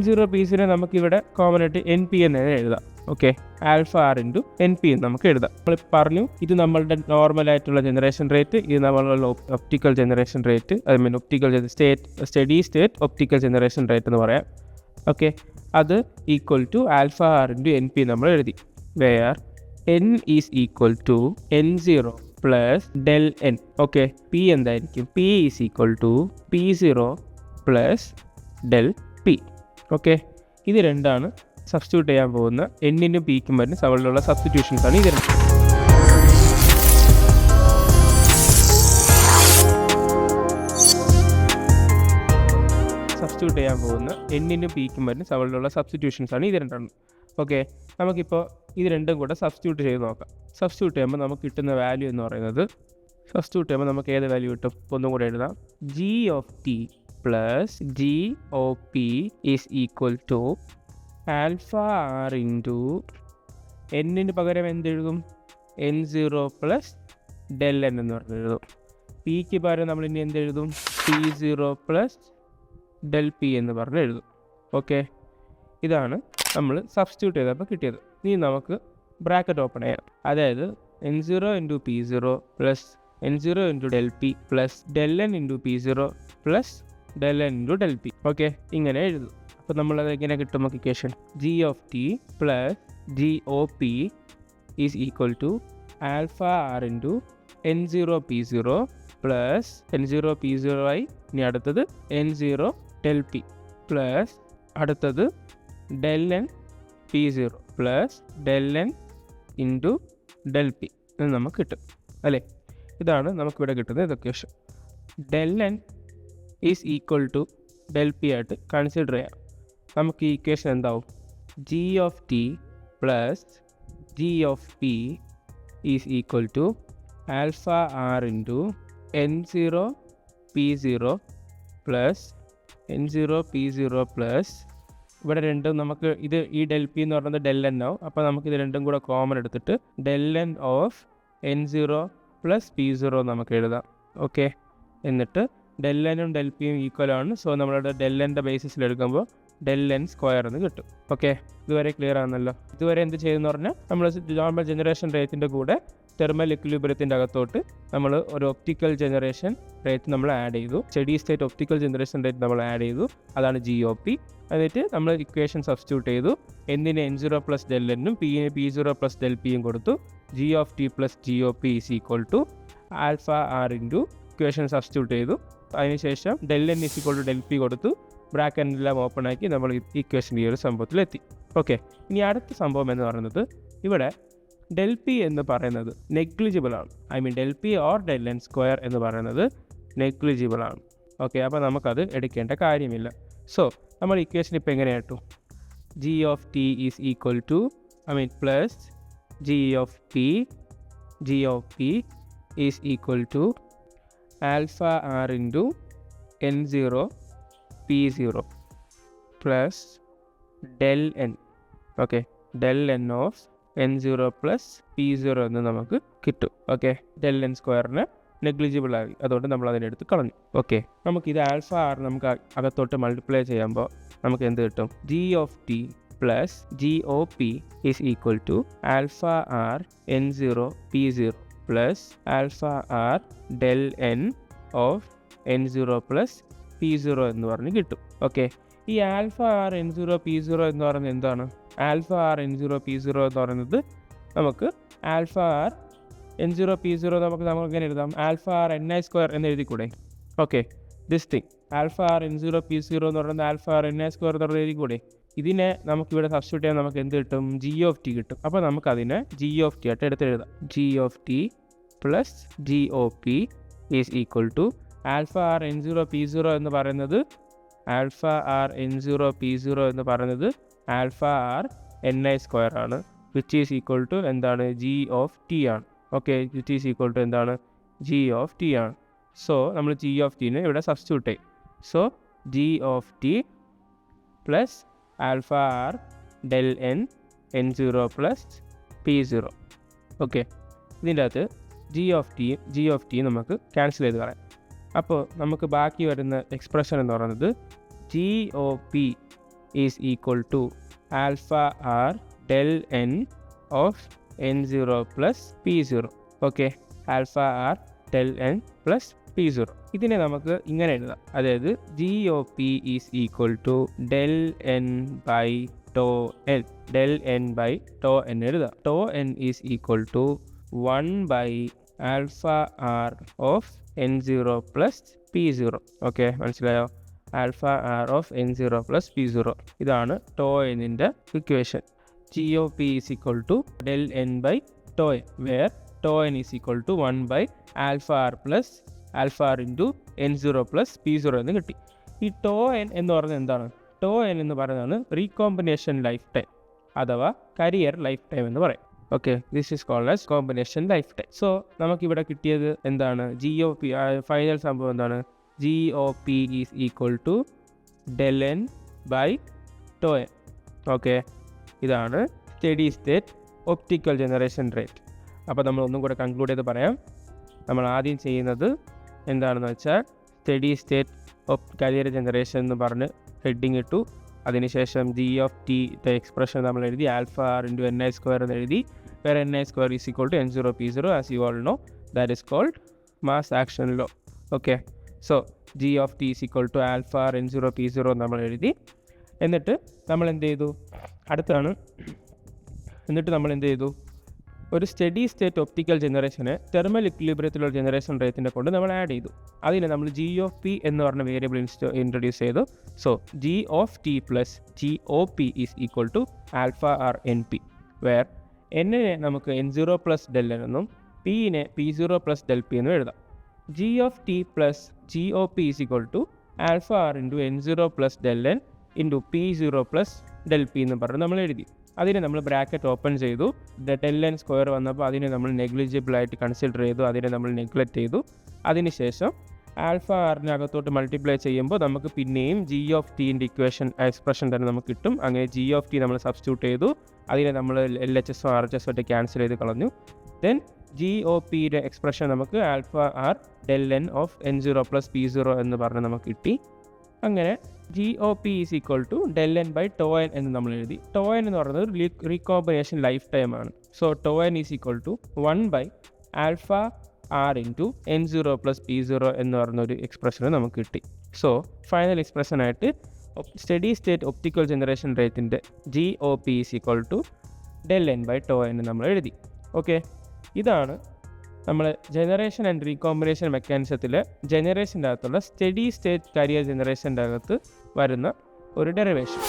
N0 P0 നമുക്കിവിടെ common ആയിട്ട് N P എന്ന് എഴുതാം. Okay, alpha R into N P എന്ന് നമുക്ക് എഴുതാം. നമ്മൾ പറഞ്ഞു ഇത് നമ്മളുടെ നോർമലായിട്ടുള്ള ജനറേഷൻ റേറ്റ്, ഇത് നമ്മളുടെ optical generation rate, I mean optical steady state optical generation rate എന്ന് പറയാം. ഓക്കെ, അത് equal to alpha R into N P നമ്മൾ എഴുതി. Where N is equal to N0 plus del N. Okay, P എന്തായിരിക്കും? P is equal to P0 plus del P. Okay, ഇത് രണ്ടാണ് substitute ചെയ്യാൻ പോകുന്ന എന്നിനും പിക്കും വരുന്ന സവളിലുള്ള സബ്സ്റ്റിറ്റ്യൂഷൻസ് ആണ് ഇത്. സബ്സ്റ്റിറ്റ്യൂട്ട് ചെയ്യാൻ പോകുന്ന എന്നിനും പിക്കും വരുന്ന സവളിലുള്ള സബ്സ്റ്റിറ്റ്യൂഷൻസ് ആണ് ഇത് രണ്ടെണ്ണം. ഓക്കെ, നമുക്കിപ്പോൾ ഇത് രണ്ടും കൂടെ സബ്സ്റ്റിറ്റ്യൂട്ട് ചെയ്ത് നോക്കാം. സബ്സ്റ്റിറ്റ്യൂട്ട് ചെയ്യുമ്പോൾ നമുക്ക് കിട്ടുന്ന വാല്യൂ എന്ന് പറയുന്നത്, സബ്സ്റ്റിറ്റ്യൂട്ട് ചെയ്യുമ്പോൾ നമുക്ക് ഏത് വാല്യൂ കിട്ടും? ഒന്നും കൂടെ എഴുതാം. G of T plus G O P is equal to alpha R into എന്നിന് പകരം എന്തെഴുതും? N0 പ്ലസ് ഡെൽ എൻ എന്ന് പറഞ്ഞെഴുതും. പിക്ക് പകരം നമ്മൾ ഇനി എന്തെഴുതും? P0 പ്ലസ് ഡെൽ പി എന്ന് പറഞ്ഞ് എഴുതും. ഓക്കെ, ഇതാണ് നമ്മൾ സബ്സ്റ്റിറ്റ്യൂട്ട് ചെയ്തപ്പോൾ കിട്ടിയത്. ഇനി നമുക്ക് ബ്രാക്കറ്റ് ഓപ്പൺ ചെയ്യാം. അതായത് N0 into P0 plus N0 into del P plus del N into P0 plus del N into del P. Okay, ഇങ്ങനെ എഴുതും. അപ്പോൾ നമ്മളത് എങ്ങനെ കിട്ടും? Equation G of T plus G O P is equal to alpha R into N0 P0 plus N0 P0 ആയി. ഇനി അടുത്തത് N0 del P plus അടുത്തത് del N P0 plus del N into del P എന്ന് നമുക്ക് കിട്ടും അല്ലേ? ഇതാണ് നമുക്കിവിടെ കിട്ടുന്നത് equation. Del N is equal to del P ആയിട്ട് കൺസിഡർ ചെയ്യാം. നമുക്ക് ഈ ഇക്വേഷൻ എന്താവും? G of T plus G of P is equal to alpha R into N0 P0 plus N0 P0 plus ഇവിടെ രണ്ടും നമുക്ക് ഈ ഡെൽ പി എന്ന് പറയുന്നത് ഡെൽ എൻ ആവും. അപ്പോൾ നമുക്കിത് രണ്ടും കൂടെ കോമൺ എടുത്തിട്ട് del N of N0 plus P0 നമുക്ക് എഴുതാം. ഓക്കെ, എന്നിട്ട് ഡെൽ എനും ഡെൽ പിയും ഈക്വൽ ആണ്. സോ നമ്മളുടെ ഡെൽ എൻ്റെ ബേസിസിൽ എടുക്കുമ്പോൾ ഡെൽ എൻ സ്ക്വയർ എന്ന് കിട്ടും. ഓക്കെ, ഇതുവരെ ക്ലിയർ ആണല്ലോ? ഇതുവരെ എന്ത് ചെയ്തെന്ന് പറഞ്ഞാൽ നമ്മൾ നോർമൽ ജനറേഷൻ റേറ്റിൻ്റെ കൂടെ തെർമൽ ഇക്വിലിബ്രിയത്തിൻ്റെ അകത്തോട്ട് നമ്മൾ ഒരു ഒപ്റ്റിക്കൽ ജനറേഷൻ റേറ്റ് നമ്മൾ ആഡ് ചെയ്തു. Study state optical generation rate നമ്മൾ ആഡ് ചെയ്തു. അതാണ് ജി ഒ പി. എന്നിട്ട് നമ്മൾ ഇക്വേഷൻ സബ്സ്റ്റിറ്റ്യൂട്ട് ചെയ്തു. എന്നിന് N0 പ്ലസ് ഡെൽ എന്നും പിന് P0 പ്ലസ് ഡെൽ പിയും കൊടുത്തു. G of T plus G O P is equal to alpha R into equation substitute ചെയ്തു. അതിനുശേഷം del N is equal to del P കൊടുത്തു. ബ്രാക്കറ്റെല്ലാം ഓപ്പൺ ആക്കി നമ്മൾ ഇക്വേഷൻ ഈ ഒരു സംഭവത്തിലെത്തി. ഓക്കെ, ഇനി അടുത്ത സംഭവം എന്ന് പറയുന്നത് ഇവിടെ ഡെൽ പി എന്ന് പറയുന്നത് നെഗ്ലിജിബിൾ ആണ്. I mean del P or del N square എന്ന് പറയുന്നത് നെഗ്ലിജിബിൾ ആണ്. ഓക്കെ, അപ്പോൾ നമുക്കത് എടുക്കേണ്ട കാര്യമില്ല. സോ നമ്മൾ ഇക്വേഷൻ ഇപ്പോൾ എങ്ങനെ കിട്ടും? G of T is equal to plus G of P is equal to alpha R into N0 P0 plus del N. Okay, del N of N0 plus P0 എന്ന് നമുക്ക് കിട്ടും. ഓക്കെ, ഡെൽ എൻ സ്ക്വയറിന് negligible ആയി, അതുകൊണ്ട് നമ്മൾ അതിനെടുത്ത് കളഞ്ഞു. Okay, നമുക്കിത് alpha R നമുക്ക് അകത്തോട്ട് മൾട്ടിപ്ലൈ ചെയ്യുമ്പോൾ നമുക്ക് എന്ത് കിട്ടും? G of T plus G O P is equal to alpha R N0 P0 plus alpha R del N of N0 plus P0 എന്ന് പറഞ്ഞ് കിട്ടും. ഓക്കെ, ഈ ആൽഫ ആർ N0 P0 എന്ന് പറയുന്നത് എന്താണ്? ആൽഫ ആർ N0 P0 എന്ന് പറയുന്നത് നമുക്ക് ആൽഫ ആർ N0 P0 നമുക്ക് എങ്ങനെ എഴുതാം? ആൽഫ ആർ NI സ്ക്വയർ എന്ന് എഴുതിക്കൂടെ? Okay, this thing alpha R N0 P0 എന്ന് പറയുന്നത് ആൽഫ ആർ NI സ്ക്വയർ എന്ന് പറഞ്ഞ് എഴുതിക്കൂടെ? ഇതിനെ നമുക്കിവിടെ സബ്സ്റ്റിറ്റ്യൂട്ട് ചെയ്യാൻ നമുക്ക് എന്ത് കിട്ടും? ജി ഓഫ് ടി കിട്ടും. അപ്പോൾ നമുക്കതിനെ ജി ഓഫ് ടി ആയിട്ട് എടുത്തെഴുതാം. G of T plus G O P is equal to alpha R N0 P0 എന്ന് പറയുന്നത് ആൽഫ ആർ N0 P0 എന്ന് പറയുന്നത് ആൽഫ ആർ NI സ്ക്വയർ ആണ്, വിച്ച് ഈസ് ഈക്വൽ ടു എന്താണ്? ജി ഓഫ് ടി ആണ്. Okay, which is equal to എന്താണ്? G of T ആണ്. So നമ്മൾ ജി ഓഫ് ടീനെ ഇവിടെ സബ്സ്റ്റിറ്റ്യൂട്ട് ചെയ്യും. So G of T plus alpha R del N N0 plus P0. Okay, ഇതിൻ്റെ അകത്ത് ജി ഓഫ് ടി നമുക്ക് ക്യാൻസൽ ചെയ്ത് കളയാം. അപ്പോൾ നമുക്ക് ബാക്കി വരുന്ന എക്സ്പ്രഷൻ എന്ന് പറയുന്നത് G O P is equal to alpha R del n of n0 plus p0. Okay, alpha R del n plus p0. ഇതിനെ നമുക്ക് ഇങ്ങനെ എഴുതാം, അതായത് G O P is equal to del n by tau n. del n by tau n എഴുതാം. Tau n is equal to 1 by alpha R of n0 plus p0. Okay, മനസ്സിലായോ? Alpha R of n0 plus p0. ഇതാണ് tau എന്നിൻ്റെ equation. G O P is equal to del n by tau n, where tau n is equal to 1 by alpha R plus alpha R into n0 plus p0 എന്ന് കിട്ടി. ഈ to n എന്ന് പറയുന്നത് എന്താണ്? To n എന്ന് പറയുന്നതാണ് recombination life time അഥവാ carrier life time എന്ന് പറയും. Okay, this is called as combination life time. So നമുക്കിവിടെ കിട്ടിയത് എന്താണ്? ജി ഒ പി ഫൈനൽ സംഭവം എന്താണ്? G O P is equal to del n by tau n. Okay, ഇതാണ് steady state optical generation rate. അപ്പോൾ നമ്മൾ ഒന്നും കൂടെ കൺക്ലൂഡ് ചെയ്ത് പറയാം. നമ്മൾ ആദ്യം ചെയ്യുന്നത് എന്താണെന്ന് വെച്ചാൽ സ്റ്റഡി സ്റ്റേറ്റ് കരിയർ ജനറേഷൻ എന്ന് പറഞ്ഞ് ഹെഡിങ് ഇട്ടു. അതിനുശേഷം ജി ഓഫ് ടി എക്സ്പ്രഷൻ നമ്മൾ എഴുതി, alpha R into N I square എന്ന് എഴുതി, where N I square is equal to n0 p0 as you all know, that is called mass action law. Okay, so G of T is equal to alpha R n0 p0 നമ്മൾ എഴുതി. എന്നിട്ട് നമ്മൾ എന്ത് ചെയ്തു? നമ്മൾ എന്ത് ചെയ്തു? ഒരു സ്റ്റഡി സ്റ്റേറ്റ് ഒപ്റ്റിക്കൽ ജനറേഷനെ തെർമൽ ഇക്വിലിബ്രിയത്തിലുള്ള ജനറേഷൻ റേറ്റിനെ കൊണ്ട് നമ്മൾ ആഡ് ചെയ്തു. അതിന് നമ്മൾ ജി ഓഫ് പി എന്ന് പറഞ്ഞ വേരിയബിൾ ഇൻട്രൊഡ്യൂസ് ചെയ്തു. So G of T plus G O P is equal to alpha R N P, where എന്നിനെ നമുക്ക് n0 പ്ലസ് del n എന്നും പിനെ p0 പ്ലസ് del p എന്നും എഴുതാം. G of T plus G O P is equal to alpha R into n0 plus del n into p0 plus del p എന്ന് പറഞ്ഞ് നമ്മൾ എഴുതി. അതിനെ നമ്മൾ ബ്രാക്കറ്റ് ഓപ്പൺ ചെയ്തു. del n സ്ക്വയർ വന്നപ്പോൾ അതിനെ നമ്മൾ നെഗ്ലിജിബിളായിട്ട് കൺസിഡർ ചെയ്തു, അതിനെ നമ്മൾ നെഗ്ലക്റ്റ് ചെയ്തു. അതിനുശേഷം ആൽഫ ആറിനകത്തോട്ട് മൾട്ടിപ്ലൈ ചെയ്യുമ്പോൾ നമുക്ക് പിന്നെയും ജി ഓഫ് ടീൻ്റെ എക്സ്പ്രഷൻ തന്നെ നമുക്ക് കിട്ടും. അങ്ങനെ ജി ഓഫ് ടി നമ്മൾ സബ്സ്റ്റിറ്റ്യൂട്ട് ചെയ്തു, അതിനെ നമ്മൾ LHS RHS ആയിട്ട് ക്യാൻസൽ ചെയ്ത് കളഞ്ഞു. ദെൻ ജി ഒ പിയുടെ എക്സ്പ്രഷൻ നമുക്ക് alpha R del n of n0 plus p0 എന്ന് പറഞ്ഞ് നമുക്ക് കിട്ടി. അങ്ങനെ G O P is equal to del n by tau n എന്ന് നമ്മൾ എഴുതി. ടോ n എന്ന് പറയുന്നത് റീകോമ്പിനേഷൻ ലൈഫ് ടൈം ആണ്. So tau n is equal to 1 by alpha R into n0 plus p0 എന്ന് പറഞ്ഞൊരു എക്സ്പ്രഷന് നമുക്ക് കിട്ടി. സോ ഫൈനൽ എക്സ്പ്രഷനായിട്ട് സ്റ്റഡി സ്റ്റേറ്റ് ഒപ്റ്റിക്കൽ ജനറേഷൻ റേറ്റിൻ്റെ G O P is equal to del n by tau n നമ്മൾ എഴുതി. ഓക്കെ, ഇതാണ് നമ്മൾ ജനറേഷൻ ആൻഡ് റീകോമ്പിനേഷൻ മെക്കാനിസത്തിൽ ജനറേഷൻ്റെ അകത്തുള്ള സ്റ്റഡി സ്റ്റേറ്റ് കരിയർ ജനറേഷൻ്റെ അകത്ത് വരുന്ന ഒരു ഡെറിവേഷൻ.